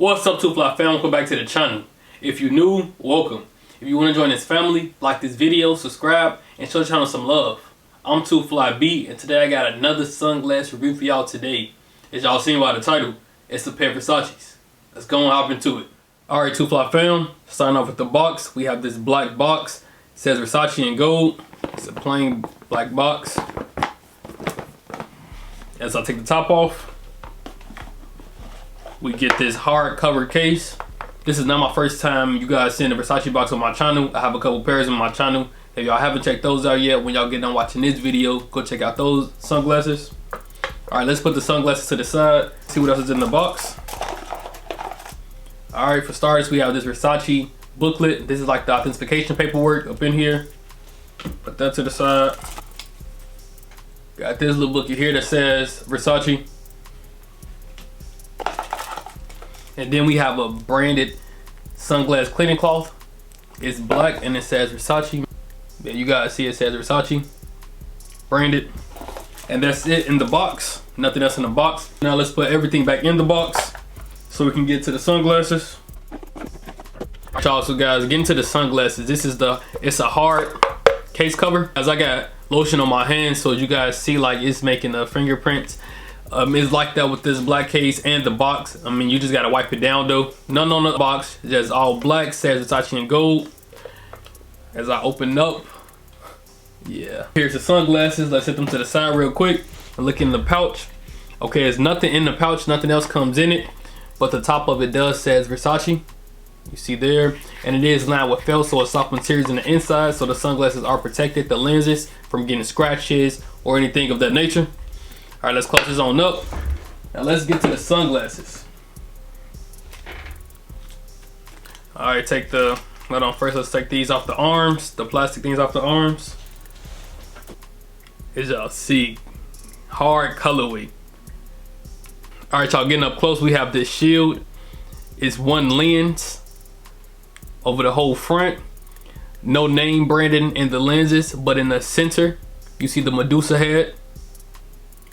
What's up, Two Fly fam? Welcome back to the channel. If you're new, welcome. If you want to join this family, like this video, subscribe, and show the channel some love. I'm Two Fly B, and today I got another sunglass review for y'all today. As y'all seen by the title, it's a pair of Versace's. Let's go and hop into it. Alright, Two Fly fam, starting off with the box. We have this black box. It says Versace in gold. It's a plain black box. As I take the top off, we get this hard cover case. This is not my first time you guys seeing the Versace box on my channel. I have a couple pairs on my channel. If y'all haven't checked those out yet, when y'all get done watching this video, go check out those sunglasses. Alright, let's put the sunglasses to the side, see what else is in the box. Alright, for starters, we have this Versace booklet. This is like the authentication paperwork up in here. Put that to the side. Got this little booklet here that says Versace. And then we have a branded sunglass cleaning cloth. It's black and it says Versace. Yeah, you guys see it says Versace. Branded. And that's it in the box. Nothing else in the box. Now let's put everything back in the box so we can get to the sunglasses. So guys, getting to the sunglasses. It's a hard case cover. As I got lotion on my hands, so you guys see like it's making the fingerprints. It's like that with this black case and the box. I mean, you just gotta wipe it down though. None on the box, just all black, says Versace in gold. As I open up, yeah. Here's the sunglasses. Let's hit them to the side real quick and look in the pouch. Okay, there's nothing in the pouch, nothing else comes in it, but the top of it does says Versace. You see there, and it is lined with felt, so it's soft materials in the inside, so the sunglasses are protected, the lenses, from getting scratches or anything of that nature. All right, let's close this on up. Now let's get to the sunglasses. All right, first let's take these off the arms, the plastic things off the arms. As y'all see, hard colorway. All right, y'all, getting up close, we have this shield. It's one lens over the whole front. No name branding in the lenses, but in the center, you see the Medusa head.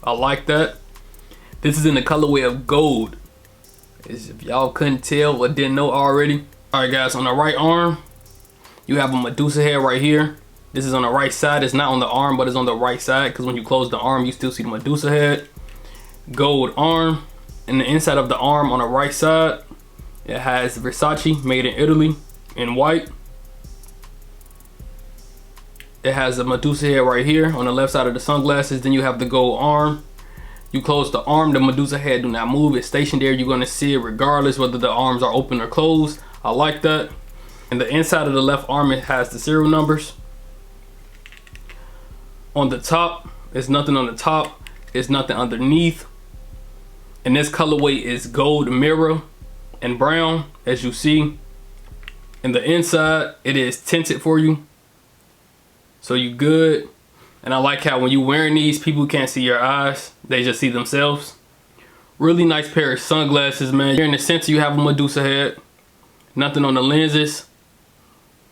I like that. This is in the colorway of gold. If y'all couldn't tell or didn't know already. All right, guys, on the right arm, you have a Medusa head right here. This is on the right side. It's not on the arm, but it's on the right side, because when you close the arm, you still see the Medusa head. Gold arm. And the inside of the arm on the right side, it has Versace, made in Italy, in white. It has a Medusa head right here on the left side of the sunglasses. Then you have the gold arm. You close the arm, the Medusa head do not move. It's stationed there. You're going to see it regardless whether the arms are open or closed. I like that. And the inside of the left arm, it has the serial numbers. On the top, there's nothing on the top. There's nothing underneath. And this colorway is gold mirror and brown, as you see. And the inside, it is tinted for you, so you good. And I like how when you wearing these, people can't see your eyes, they just see themselves. Really nice pair of sunglasses, man. Here in the center, you have a Medusa head. Nothing on the lenses.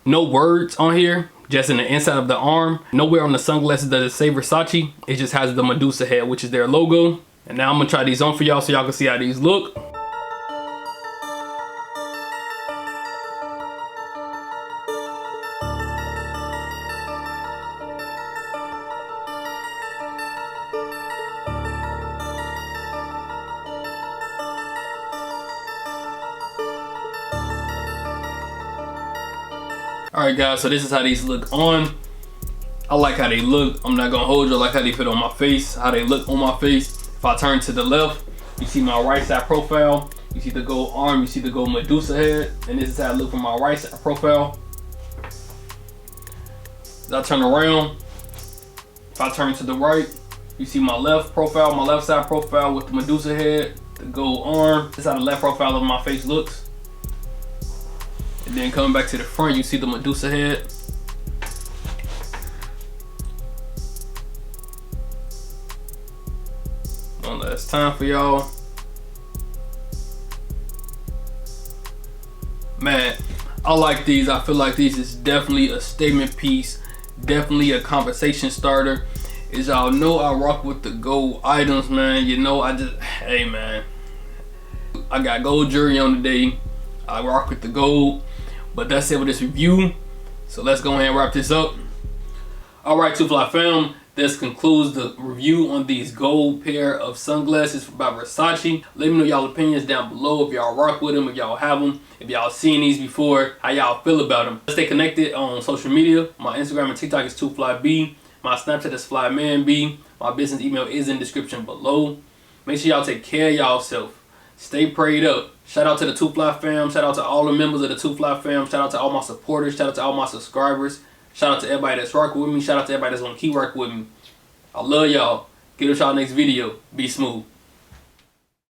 No words on here, just in the inside of the arm. Nowhere on the sunglasses does it say Versace. It just has the Medusa head, which is their logo. And now I'm gonna try these on for y'all so y'all can see how these look. Alright guys, so this is how these look on. I like how they look. I'm not gonna hold you. I like how they fit on my face, how they look on my face. If I turn to the left, you see my right side profile. You see the gold arm, you see the gold Medusa head. And this is how it look from my right side profile. As I turn around, if I turn to the right, you see my left profile, my left side profile with the Medusa head, the gold arm. This is how the left profile of my face looks. And then coming back to the front, you see the Medusa head. One last time for y'all. Man, I like these. I feel like these is definitely a statement piece, definitely a conversation starter. As y'all know, I rock with the gold items, man. You know, hey man, I got gold jewelry on today. I rock with the gold. But that's it with this review. So let's go ahead and wrap this up. Alright, Too Fly fam, this concludes the review on these gold pair of sunglasses by Versace. Let me know y'all opinions down below, if y'all rock with them, if y'all have them, if y'all seen these before, how y'all feel about them. Let's stay connected on social media. My Instagram and TikTok is 2FlyB. My Snapchat is FlyManB. My business email is in the description below. Make sure y'all take care of y'allself. Stay prayed up. Shout out to the 2 Fly fam. Shout out to all the members of the 2 Fly fam. Shout out to all my supporters. Shout out to all my subscribers. Shout out to everybody that's rocking with me. Shout out to everybody that's gonna keep working with me. I love y'all. Get with y'all next video. Be smooth.